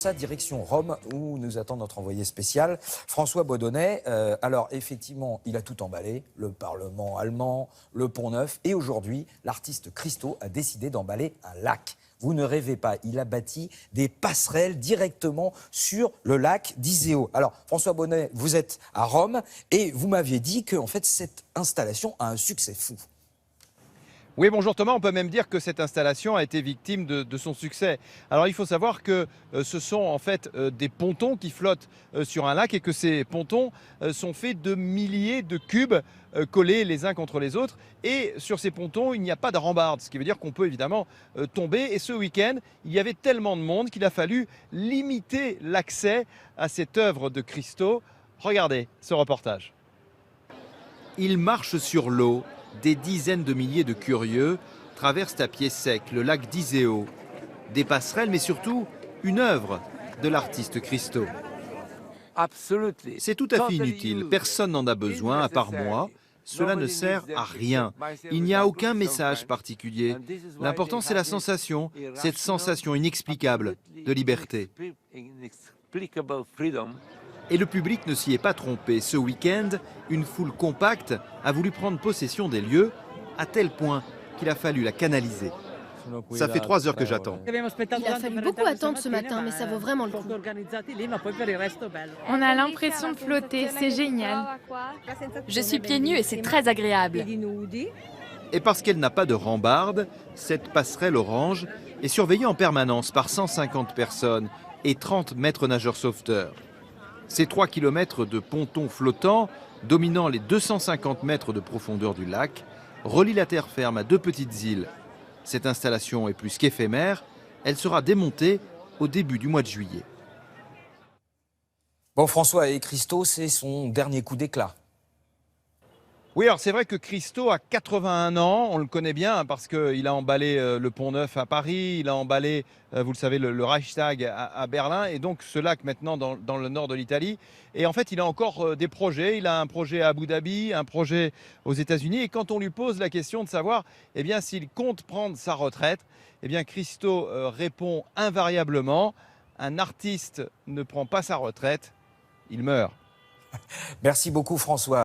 Sa direction Rome, où nous attend notre envoyé spécial, François Baudonnet. Alors, effectivement, il a tout emballé, le Parlement allemand, le Pont-Neuf, et aujourd'hui, l'artiste Christo a décidé d'emballer un lac. Vous ne rêvez pas, il a bâti des passerelles directement sur le lac d'Iseo. Alors, François Baudonnet, vous êtes à Rome, et vous m'aviez dit que, en fait, cette installation a un succès fou. Oui, bonjour Thomas, on peut même dire que cette installation a été victime de son succès. Alors il faut savoir que ce sont en fait des pontons qui flottent sur un lac et que ces pontons sont faits de milliers de cubes collés les uns contre les autres. Et sur ces pontons, il n'y a pas de rambarde, ce qui veut dire qu'on peut évidemment tomber. Et ce week-end, il y avait tellement de monde qu'il a fallu limiter l'accès à cette œuvre de Christo. Regardez ce reportage. Il marche sur l'eau. Des dizaines de milliers de curieux traversent à pied sec le lac d'Iseo. Des passerelles, mais surtout une œuvre de l'artiste Christo. C'est tout à fait inutile, personne n'en a besoin à part moi. Cela ne sert à rien. Il n'y a aucun message particulier. L'important, c'est la sensation, cette sensation inexplicable de liberté. Et le public ne s'y est pas trompé. Ce week-end, une foule compacte a voulu prendre possession des lieux, à tel point qu'il a fallu la canaliser. Ça fait 3 heures que j'attends. Il a fallu beaucoup attendre ce matin, mais ça vaut vraiment le coup. On a l'impression de flotter, c'est génial. Je suis pieds nus et c'est très agréable. Et parce qu'elle n'a pas de rambarde, cette passerelle orange est surveillée en permanence par 150 personnes et 30 maîtres nageurs sauveteurs. Ces 3 km de ponton flottant, dominant les 250 mètres de profondeur du lac, relient la terre ferme à 2 petites îles. Cette installation est plus qu'éphémère, elle sera démontée au début du mois de juillet. Bon, François et Christo, c'est son dernier coup d'éclat. Oui, alors c'est vrai que Christo a 81 ans, on le connaît bien parce qu'il a emballé le Pont-Neuf à Paris, il a emballé, vous le savez, le Reichstag à Berlin, et donc ce lac maintenant dans le nord de l'Italie. Et en fait, il a encore des projets, il a un projet à Abu Dhabi, un projet aux États-Unis, et quand on lui pose la question de savoir eh bien, s'il compte prendre sa retraite, eh bien, Christo répond invariablement, un artiste ne prend pas sa retraite, il meurt. Merci beaucoup, François.